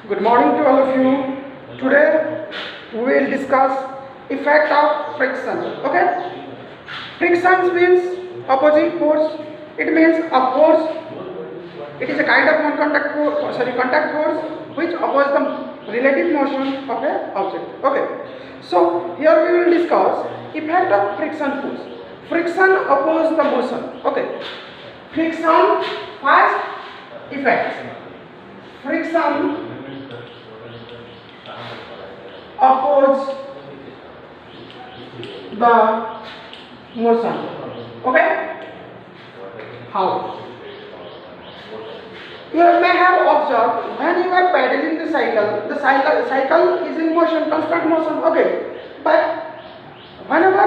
Good morning to all of you. Today we will discuss effect of friction. Okay? Friction means opposing force. It means a force. It is a kind of non-contact force, contact force which opposes the relative motion of a object. Okay? So here we will discuss effect of friction force. Friction opposes the motion. Okay? Friction first effect. Friction oppose the motion. Okay? How? You may have observed when you are pedaling the cycle is in motion, constant motion. Okay? But whenever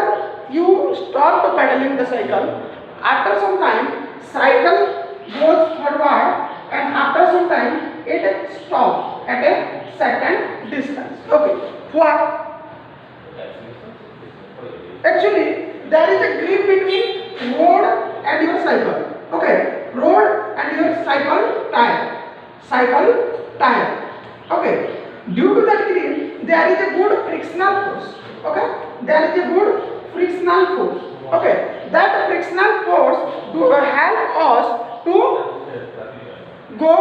you stop pedaling the cycle, after some time, cycle goes forward, and after some time, it stops at a certain distance. Okay? Why? Actually, there is a grip between road and your cycle. Okay, road and your cycle tire. Cycle tire. Okay. Due to that grip, there is a good frictional force. Okay, there is a good frictional force. Okay, that frictional force will help us to go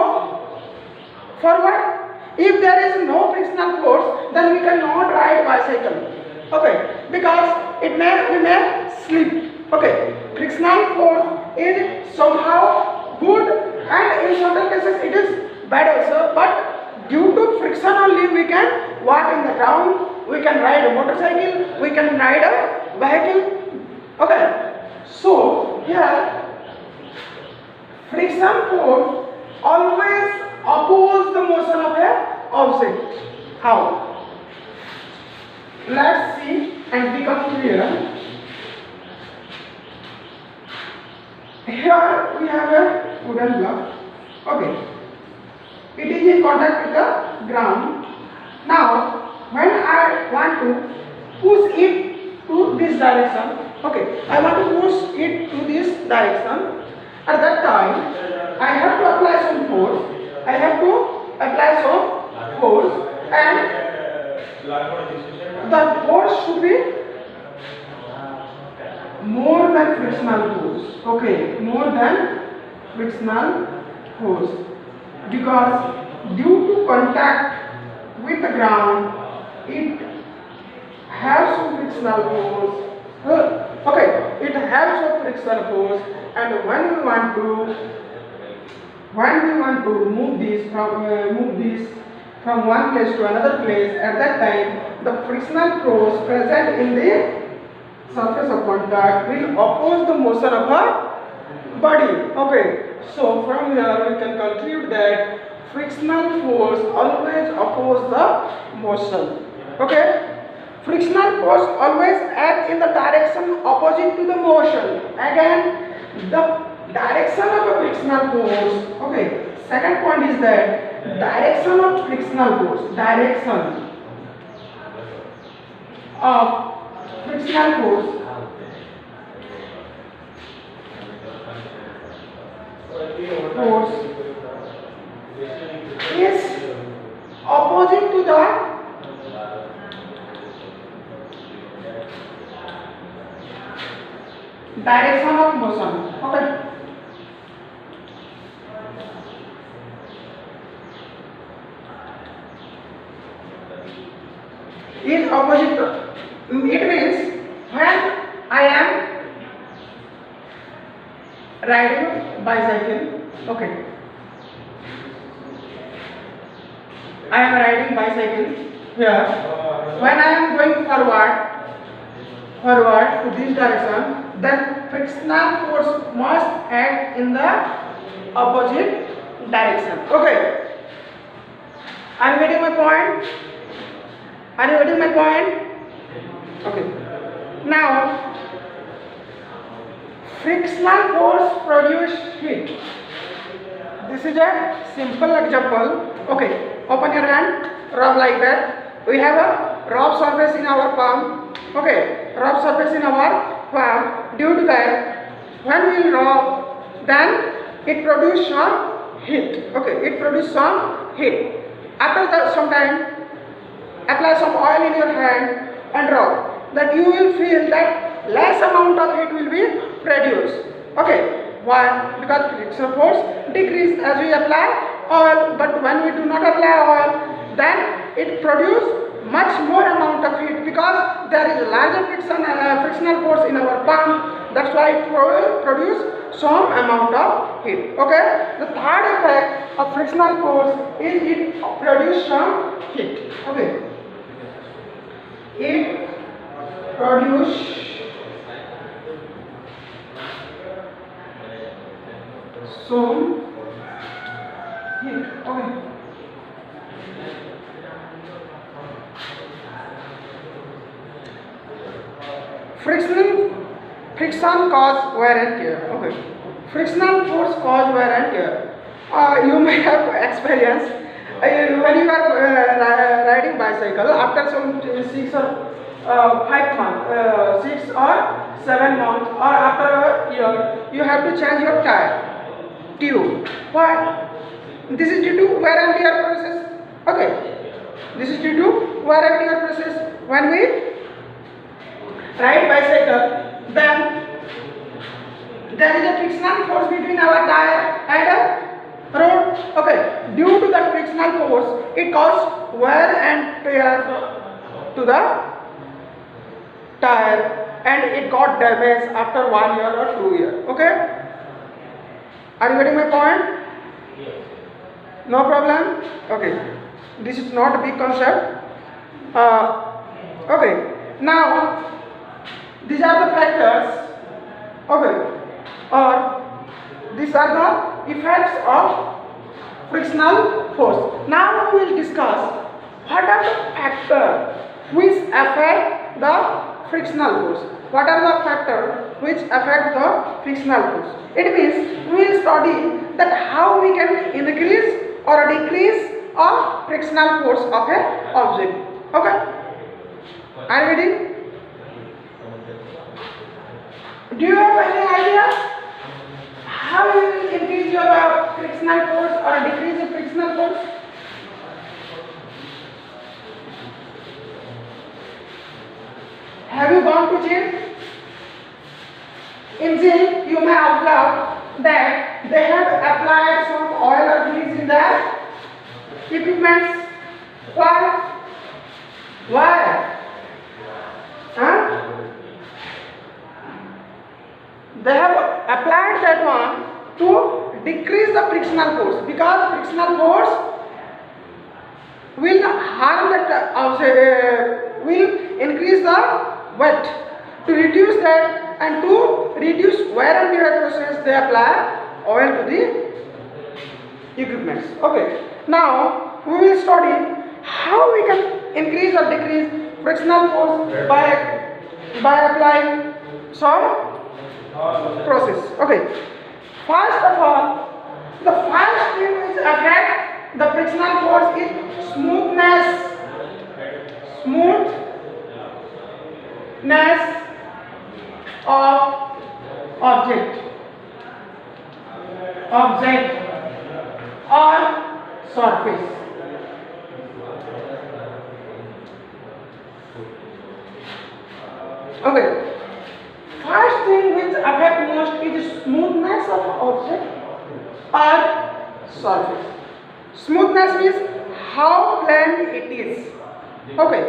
forward. If there is no frictional force, then we cannot ride bicycle. Okay, because we may slip. Okay, frictional force is somehow good, and in certain cases it is bad also. But due to friction only, we can walk in the ground, we can ride a motorcycle, we can ride a vehicle. Okay, so here friction force always oppose the motion of a object. How? Let's see and become clear. Here we have a wooden block. Okay. It is in contact with the ground. Now, when I want to push it to this direction, okay, I want to push it to this direction. At that time, I have to apply some force. I have to apply some force, and the force should be more than frictional force. Okay, more than frictional force, because due to contact with the ground, it has some frictional force. Okay, it has some frictional force, and when we want to move this from one place to another place, at that time the frictional force present in the surface of contact will oppose the motion of a body. Okay, so from here we can conclude that frictional force always oppose the motion. Okay, frictional force always acts in the direction opposite to the motion. Again, the direction of a frictional force. Okay, second point is that direction of frictional force. Direction of frictional force is opposite to the direction of motion. Okay. Is opposite to, it means when I am riding bicycle, okay, I am riding bicycle here. When I am going forward to this direction, then frictional force must act in the opposite direction. Okay, are you getting my point? Are you getting my point? Okay. Now, frictional force produce heat. This is a simple example. Okay, open your hand, rub like that. We have a rub surface in our palm. Okay, rub surface in our palm. Due to that, when we rub, then it produces some heat. Okay, it produces some heat. After that, some time, apply some oil in your hand and rub. That you will feel that less amount of heat will be produced. Okay, why? Because frictional force decrease as we apply oil, but when we do not apply oil, then it produces much more amount of heat because there is a larger frictional force in our pump. That's why it will produce some amount of heat. Okay, the third effect of frictional force is it produce some heat. Okay, it produce some heat. Okay. Friction cause wear and tear. Okay. Frictional force cause wear and tear. You may have experienced when you are riding bicycle after some 6 or 5 months, 6 or 7 months, or after a year, you have to change your tube. Why? This is due to wear and tear process. Okay. This is due to wear and tear process. When we ride bicycle, then there is a frictional force between our tire and a road. Okay, due to that frictional force, it causes wear and tear to the tire, and it got damaged after 1 year or 2 years. Okay, are you getting my point? No problem. Okay, this is not a big concept. Okay, now these are the factors. Okay, or these are the effects of frictional force. Now we will discuss what are the factors which affect the frictional force. What are the factors which affect the frictional force? It means we will study that how we can increase or decrease a frictional force of an object. Okay, are you ready? Do you have any idea how you will increase your frictional force or decrease the frictional force? Have you gone to gym? In gym, you may observe that they have applied some oil or grease in their equipment. Why? Why? Huh? They have applied that one to decrease the frictional force, because frictional force will harm that will increase the weight. To reduce that and to reduce wear and tear process, they apply oil to the equipments. Okay, now we will study how we can increase or decrease frictional force by applying some process. Okay, first of all, the first thing which affect the frictional force is smoothness of object or surface. Okay, first thing which affect most is smoothness of object or surface. Smoothness means how plain it is. Okay,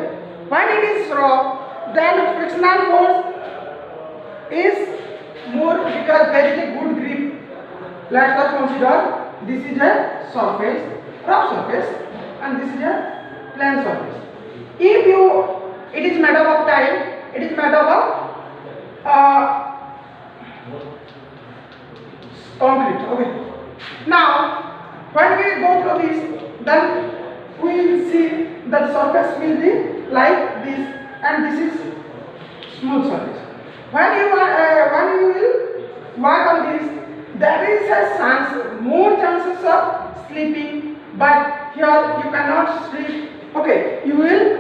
when it is raw, then frictional force is more because there is a good grip. Let us consider this is a surface, rough surface, and this is a plain surface. If it is made up of tile, it is made up of concrete. Okay. Now, when we go through this, then we will see that surface will be like this, and this is smooth surface. When you will work on this, there is a chance, more chances of sleeping, but here you cannot sleep. Okay, you will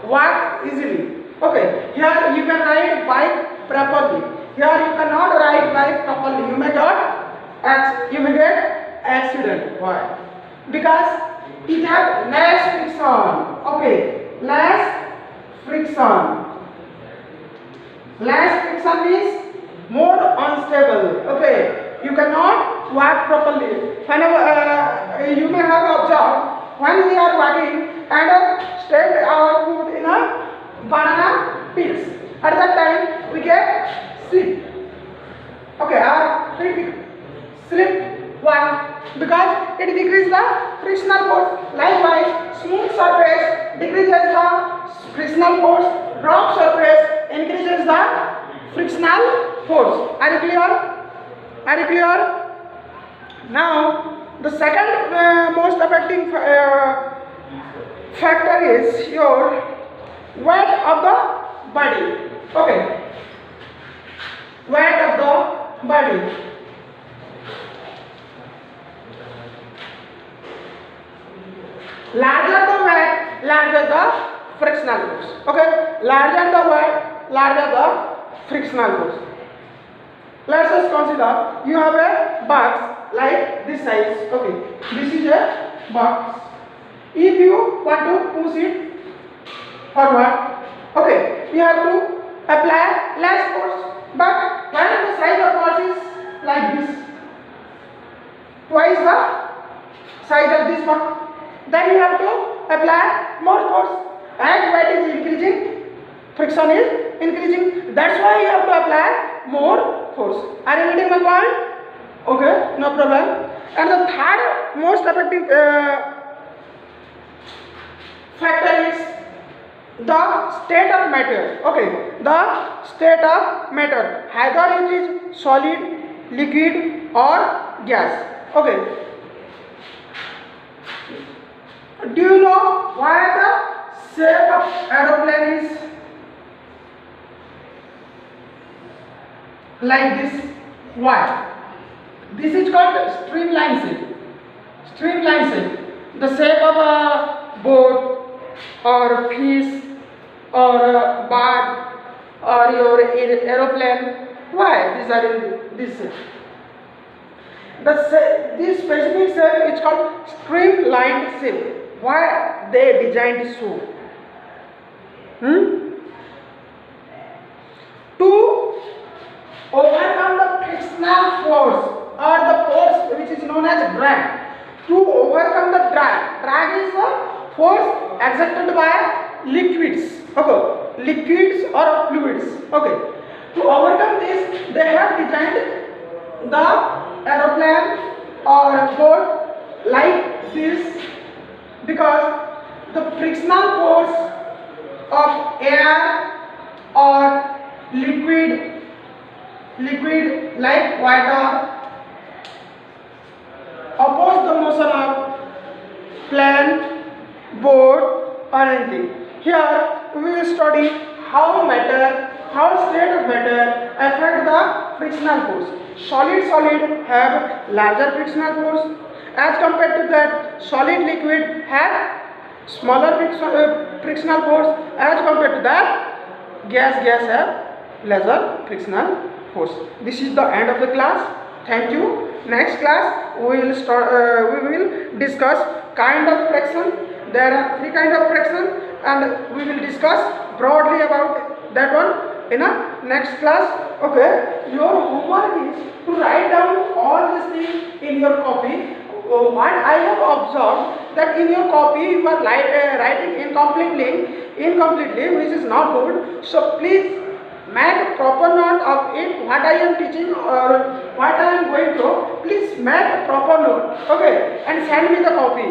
work easily. Okay, here you can ride bike properly. Here you cannot ride bike properly. You may get accident. Why? Because it has less friction. Okay, less friction. Less friction means more unstable. Okay, you cannot walk properly. Whenever you may have observed when we are walking and stand our foot in a banana peels. At that time we get slip. Okay, our feet slip. Why? Because it decreases the frictional force. Likewise, smooth surface decreases the frictional force. Rough surface increases the frictional force. Are you clear? Are you clear? Now, the second most affecting factor is your weight of the body. Okay, weight of the body. Larger the weight, larger the frictional force. Okay, larger the weight, larger the frictional force. Let us consider you have a box like this size. Okay, this is a box. If you want to push it forward, okay, you have to apply less force. But when the size of box is like this, twice the size of this box, then you have to apply more force. As weight is increasing, friction is increasing. That's why you have to apply more force. Are you getting my point? Okay, no problem. And the third most affecting factor is the state of matter. Okay, the state of matter. Either it is solid, liquid, or gas. Okay. Do you know why the shape of aeroplane is like this? Why? This is called streamline shape. Streamline shape. The shape of a boat or fish or a bird or your aeroplane. Why these are in this shape? This specific shape is called streamlined shape. Why they designed so? To overcome the frictional force or the force which is known as drag. To overcome the drag. Drag is the force exerted by liquids. Okay, liquids or fluids. Okay. To overcome this, they have designed the aeroplane or boat like this, because the frictional force of air or liquid like water oppose the motion of plane, boat or anything. Here we will study how state of matter affect the frictional force. Solid have larger frictional force. As compared to that, solid liquid have smaller frictional force. As compared to that, gas have lesser frictional force. This is the end of the class. Thank you. Next class we will discuss kind of friction. There are 3 kinds of friction, and we will discuss broadly about that one in a next class. Okay, your homework is to write down all these things in your copy. What I have observed that in your copy you are writing incompletely, which is not good. So please make proper note of it. What I am teaching or what I am going through, please make proper note. Okay, and send me the copy.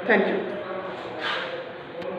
Thank you.